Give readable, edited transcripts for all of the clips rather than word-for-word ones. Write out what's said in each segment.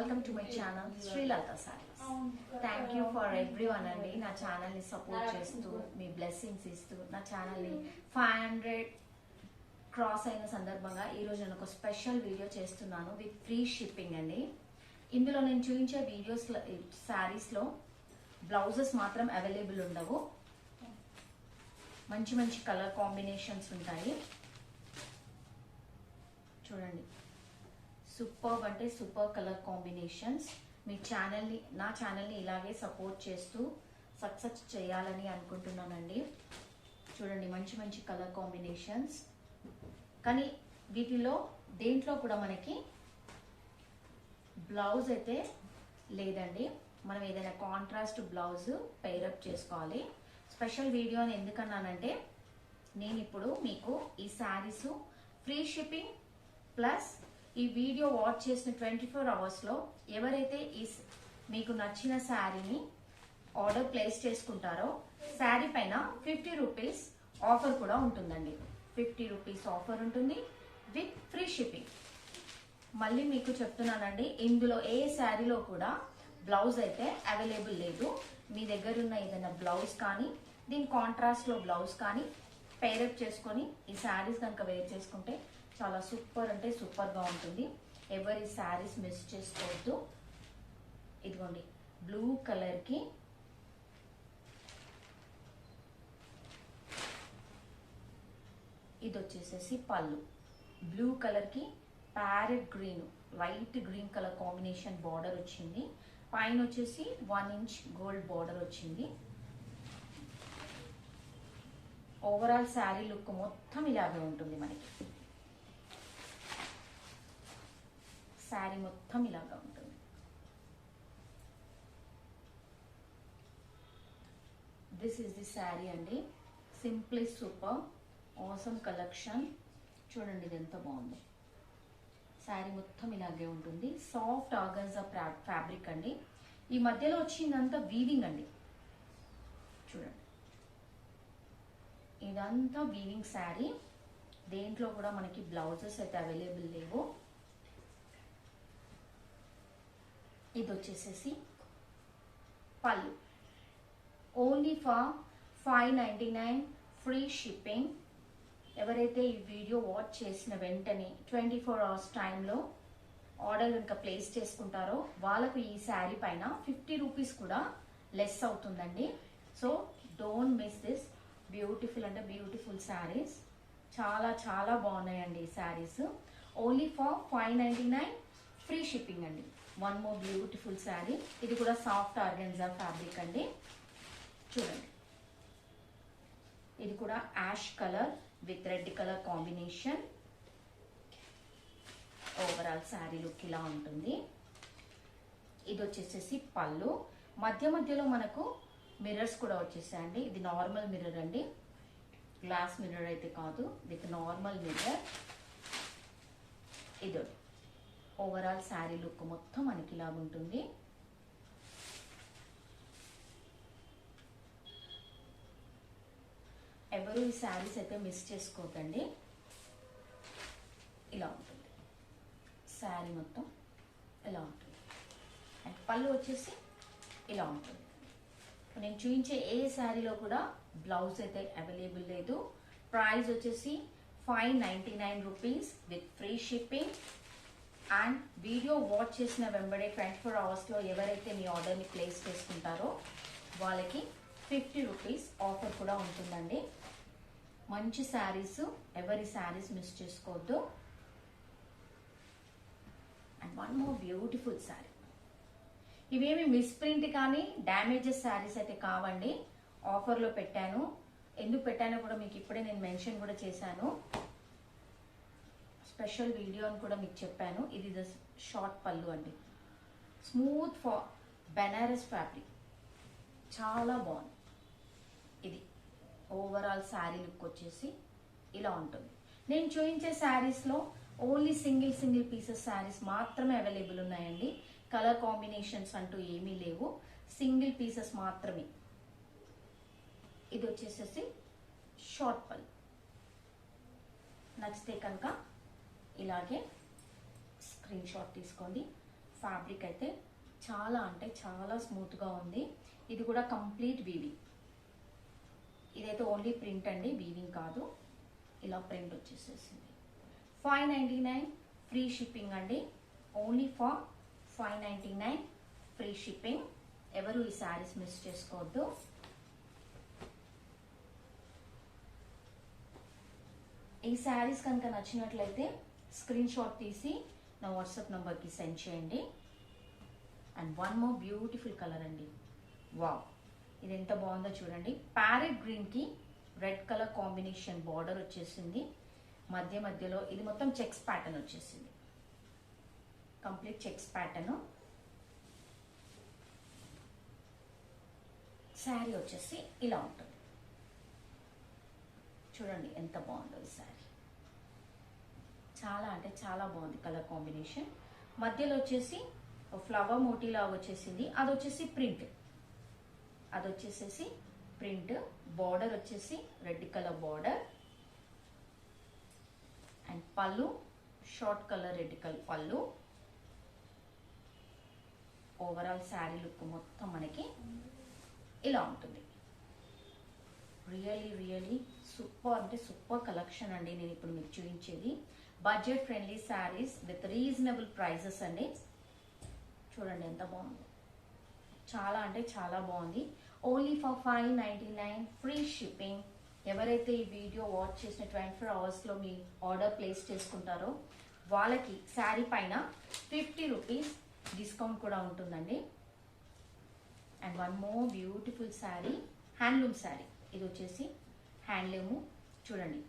Welcome to my channel Srilatha saris. Thank you for everyone అండి. నా channel ని సపోర్ట్ చేస్తూ మీ బ్లెస్సింగ్స్ ఇస్తూ నా ఛానల్ ని 500 క్రాస్ అయిన సందర్భంగా ఈ రోజు నేను ఒక స్పెషల్ వీడియో చేస్తున్నాను విత్ ఫ్రీ షిప్పింగ్ అండి. ఇందులో నేను చూపించే వీడియోస్ సారీస్ లో బ్లౌజెస్ మాత్రం అవైలబుల్ ఉండవు. మంచి మంచి కలర్ కాంబినేషన్స్ ఉంటాయి. చూడండి, సూపర్ అంటే సూపర్ కలర్ కాంబినేషన్స్. మీ ఛానల్ని నా ఛానల్ని ఇలాగే సపోర్ట్ చేస్తూ సక్సెస్ చేయాలని అనుకుంటున్నానండి. చూడండి, మంచి మంచి కలర్ కాంబినేషన్స్. కానీ వీటిలో దేంట్లో కూడా మనకి బ్లౌజ్ అయితే లేదండి. మనం ఏదైనా కాంట్రాస్ట్ బ్లౌజ్ పెయిరప్ చేసుకోవాలి. స్పెషల్ వీడియో అని ఎందుకన్నానంటే, నేను ఇప్పుడు మీకు ఈ శారీస్ ఫ్రీ షిప్పింగ్ ప్లస్ ఈ వీడియో వాచ్ చేసిన 24 అవర్స్లో ఎవరైతే మీకు నచ్చిన శారీని ఆర్డర్ ప్లేస్ చేసుకుంటారో శారీ పైన 50 రూపీస్ ఆఫర్ కూడా ఉంటుందండి. 50 రూపీస్ ఆఫర్ ఉంటుంది విత్ ఫ్రీ షిప్పింగ్. మళ్ళీ మీకు చెప్తున్నానండి, ఇందులో ఏ శారీలో కూడా బ్లౌజ్ అయితే అవైలబుల్ లేదు. మీ దగ్గర ఉన్న ఏదైనా బ్లౌజ్ కానీ దీని కాంట్రాస్ట్లో బ్లౌజ్ కానీ పేరప్ చేసుకొని ఈ శారీస్ కనుక వేర్ చేసుకుంటే చాలా సూపర్ అంటే సూపర్గా ఉంటుంది. ఎవరి శారీస్ మిస్ చేసుకోవద్దు. ఇదిగోండి, బ్లూ కలర్కి ఇది వచ్చేసేసి పళ్ళు. బ్లూ కలర్కి parrot green, light green colour combination border వచ్చింది. పైన వచ్చేసి 1 ఇంచ్ గోల్డ్ బార్డర్ వచ్చింది. ఓవరాల్ శారీ లుక్ మొత్తం ఇలాగే ఉంటుంది. మనకి శారీ మొత్తం ఇలాగా ఉంటుంది. దిస్ ఈస్ ది శారీ అండి. Simply super awesome collection. చూడండి, ఇది ఎంత బాగుంది. శారీ మొత్తం ఇలాగే ఉంటుంది. సాఫ్ట్ ఆర్గన్జా ఫ్యాబ్రిక్ అండి. ఈ మధ్యలో వచ్చిందంతా వీవింగ్ అండి. చూడండి, ఇదంతా వీవింగ్ శారీ. దేంట్లో కూడా మనకి బ్లౌజెస్ అయితే అవైలబుల్ లేవు. ఇది వచ్చేసేసి పళ్ళు. Only for 599 free shipping. ఎవరైతే ఈ వీడియో వాచ్ చేసిన వెంటనే 24 అవర్స్ టైంలో ఆర్డర్ కనుక ప్లేస్ చేసుకుంటారో వాళ్ళకు ఈ శారీ పైన 50 రూపీస్ కూడా లెస్ అవుతుందండి. So don't miss this. Beautiful అంటే బ్యూటిఫుల్ శారీస్. చాలా చాలా బాగున్నాయండి ఈ saris. Only for 599 free shipping అండి. One more beautiful sari. ఇది కూడా సాఫ్ట్ ఆర్గెన్జా ఫ్యాబ్రిక్ అండి. చూడండి, ఇది కూడా ash colour with red colour combination. Overall sari look ఇలా ఉంటుంది. ఇది వచ్చేసేసి పళ్ళు. మధ్య మధ్యలో మనకు మిర్రర్స్ కూడా వచ్చేసాయండి. ఇది నార్మల్ మిర్రర్ అండి, గ్లాస్ మిర్రర్ అయితే కాదు, విత్ నార్మల్ మిర్రర్. ఇది ఓవరాల్ శారీ లుక్ మొత్తం మనకి ఇలా ఉంటుంది. ఎవరు ఈ శారీస్ అయితే మిస్ చేసుకోకండి. ఇలా ఉంటుంది శారీ మొత్తం, ఇలా ఉంటుంది. అండ్ పళ్ళు వచ్చేసి ఇలా ఉంటుంది. నేను చూపించే ఏ శారీలో కూడా బ్లౌజ్ అయితే అవైలబుల్ లేదు. ప్రైస్ వచ్చేసి 599 rupees with free shipping. And video watch చేసిన వెంబడే 24 అవర్స్లో ఎవరైతే మీ ఆర్డర్ని ప్లేస్ చేసుకుంటారో వాళ్ళకి 50 రూపీస్ ఆఫర్ కూడా ఉంటుందండి. మంచి శారీస్, ఎవరి శారీస్ మిస్ చేసుకోవద్దు. And one more beautiful sari. ఇవేమి మిస్ప్రింట్ కానీ డ్యామేజెస్ శారీస్ అయితే కావండి. ఆఫర్లో పెట్టాను. ఎందుకు పెట్టానో కూడా మీకు ఇప్పుడే నేను మెన్షన్ కూడా చేశాను. స్పెషల్ వీడియో అని కూడా మీకు చెప్పాను. ఇది షార్ట్ పళ్ళు అండి. స్మూత్ బెనారస్ ఫ్యాబ్రిక్, చాలా బాగుంది. ఇది ఓవరాల్ శారీ లుక్ వచ్చేసి ఇలా ఉంటుంది. నేను చూపించే శారీస్లో ఓన్లీ సింగిల్ పీసెస్ శారీస్ మాత్రమే అవైలబుల్ ఉన్నాయండి. కలర్ కాంబినేషన్స్ అంటూ ఏమీ లేవు. సింగిల్ పీసెస్ మాత్రమే. ఇది వచ్చేసేసి షార్ట్ పళ్ళు. నచ్చితే కనుక ఇలాగే స్క్రీన్ షాట్ తీసుకోండి. ఫ్యాబ్రిక్ అయితే చాలా అంటే చాలా స్మూత్గా ఉంది. ఇది కూడా కంప్లీట్ వీవింగ్. ఇదైతే ఓన్లీ ప్రింట్ అండి, వీవింగ్ కాదు. ఇలా ప్రింట్ వచ్చేసేసింది. 599 ఫ్రీ షిప్పింగ్ అండి. Only for 599 free shipping. ఎవరు ఈ శారీస్ మిస్ చేసుకోవద్దు. ఈ శారీస్ కనుక నచ్చినట్లయితే స్క్రీన్ షాట్ తీసి నా వాట్సాప్ నంబర్కి సెండ్ చేయండి. And one more beautiful colour అండి. వావ్, ఇది ఎంత బాగుందో చూడండి. ప్యారెట్ గ్రీన్కి రెడ్ కలర్ కాంబినేషన్ బార్డర్ వచ్చేసింది. మధ్యలో ఇది మొత్తం చెక్స్ ప్యాటర్న్ వచ్చేసింది. Complete checks pattern. శారీ వచ్చేసి ఇలా ఉంటుంది. చూడండి ఎంత బాగుందో ఈ శారీ. చాలా అంటే చాలా బాగుంది కలర్ కాంబినేషన్. మధ్యలో వచ్చేసి ఫ్లవర్ మోటీలా వచ్చేసింది. అది వచ్చేసి ప్రింట్. అది వచ్చేసేసి ప్రింట్. బార్డర్ వచ్చేసి రెడ్ కలర్ బార్డర్. అండ్ పళ్ళు షార్ట్ కలర్ రెడ్ కలర్ పళ్ళు. ఓవరాల్ శారీ లుక్ మొత్తం మనకి ఇలా ఉంటుంది. రియలీ సూపర్ అంటే సూపర్ కలెక్షన్ అండి. నేను ఇప్పుడు మీకు చూపించేది budget friendly saris with reasonable prices అండి. చూడండి ఎంత బాగుంది. చాలా అంటే చాలా బాగుంది. Only for 599 free shipping. ఎవరైతే ఈ వీడియో వాచ్ చేసిన 24 అవర్స్లో మీ ఆర్డర్ ప్లేస్ చేసుకుంటారో వాళ్ళకి శారీ పైన 50 రూపీస్ డిస్కౌంట్ కూడా ఉంటుందండి. And one more beautiful sari, handloom sari. ఇది వచ్చేసి హ్యాండ్లూము. చూడండి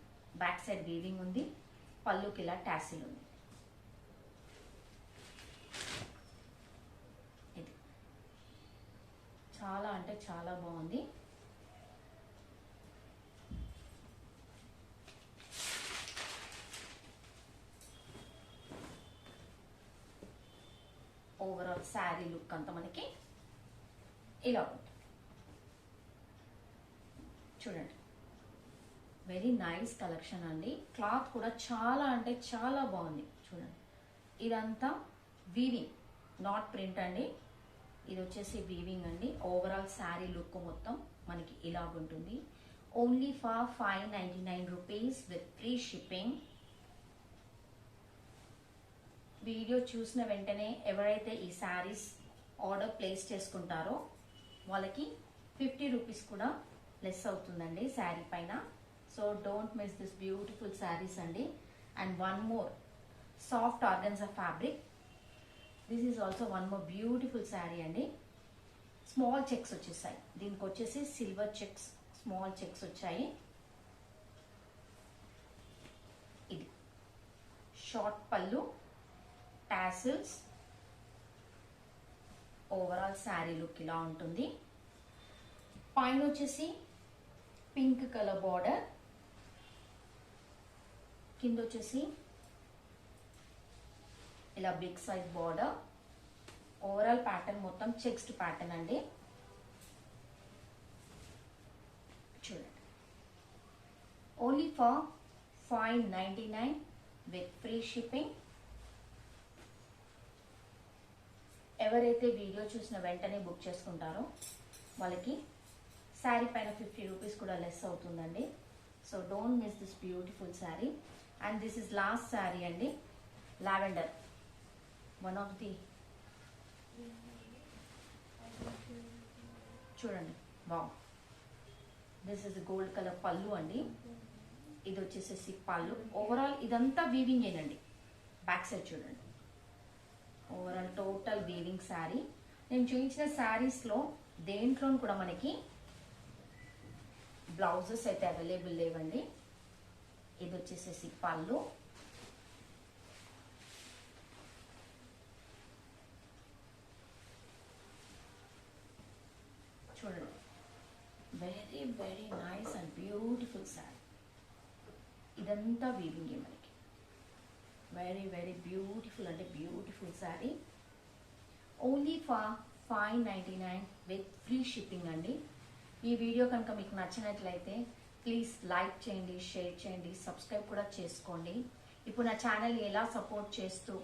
బ్యాక్ సైడ్ వీవింగ్ ఉంది. పళ్ళుకి ఇలా టాసిల్ ఉంది. ఇది చాలా అంటే చాలా బాగుంది. ఓవరాల్ శారీ లుక్ అంతా మనకి ఇలా ఉంటుంది. చూడండి వెరీ నైస్ కలెక్షన్ అండి. క్లాత్ కూడా చాలా అంటే చాలా బాగుంది. చూడండి ఇదంతా వీవింగ్, నాట్ ప్రింట్ అండి. ఇది వచ్చేసి వీవింగ్ అండి. ఓవరాల్ శారీ లుక్ మొత్తం మనకి ఇలా ఉంటుంది. Only for 599 rupees with free shipping. Video చూసిన వెంటనే ఎవరైతే ఈ శారీస్ ఆర్డర్ ప్లేస్ చేసుకుంటారో వాళ్ళకి 50 రూపీస్ కూడా లెస్ అవుతుందండి శారీ పైన. So don't miss this beautiful saris అండి. And one more soft organza fabric. This is also one more beautiful sari అండి. స్మాల్ చెక్స్ వచ్చేసాయి. దీనికి వచ్చేసి సిల్వర్ చెక్స్, స్మాల్ చెక్స్ వచ్చాయి. ఇది షార్ట్ పళ్ళు, టాసిల్స్. ఓవరాల్ శారీ లుక్ ఇలా ఉంటుంది. పైన వచ్చేసి పింక్ కలర్ బార్డర్, కింద వచ్చేసి ఇలా big size border. Overall pattern మొత్తం చెక్స్డ్ ప్యాటర్న్ అండి. చూడండి only for 599 with free shipping. ఎవరైతే వీడియో చూసిన వెంటనే బుక్ చేసుకుంటారో వాళ్ళకి శారీ పైన 50 రూపీస్ కూడా లెస్ అవుతుందండి. So don't miss this beautiful sari. And this is last sari అండి. Lavender, one of the. చూడండి wow, this is gold colour పళ్ళు అండి. ఇది వచ్చేసేసి పళ్ళు. ఓవరాల్ ఇదంతా వీవింగ్ ఏనండి. బ్యాక్ సైడ్ చూడండి. Overall total weaving sari. నేను చూపించిన శారీస్లో దేంట్లో కూడా మనకి బ్లౌజెస్ అయితే అవైలబుల్ లేవండి. ఇది వచ్చేసేసి పళ్ళు. చూడండి very nice and beautiful sari. ఇదంతా వీవింగ్ మనకి. వెరీ బ్యూటిఫుల్ అంటే beautiful sari. Only for 599 with free shipping అండి. ఈ వీడియో కనుక మీకు నచ్చినట్లయితే ప్లీజ్ లైక్ చేయండి, షేర్ చేయండి, సబ్స్క్రైబ్ కూడా చేసుకోండి. ఇప్పుడు నా ఛానల్ ఎలా సపోర్ట్ చేస్తూ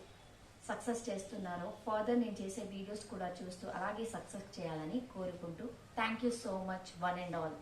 సక్సెస్ చేస్తున్నారో ఫర్దర్ నేను చేసే వీడియోస్ కూడా చూస్తూ అలాగే సక్సెస్ చేయాలని కోరుకుంటూ thank you so much one and all.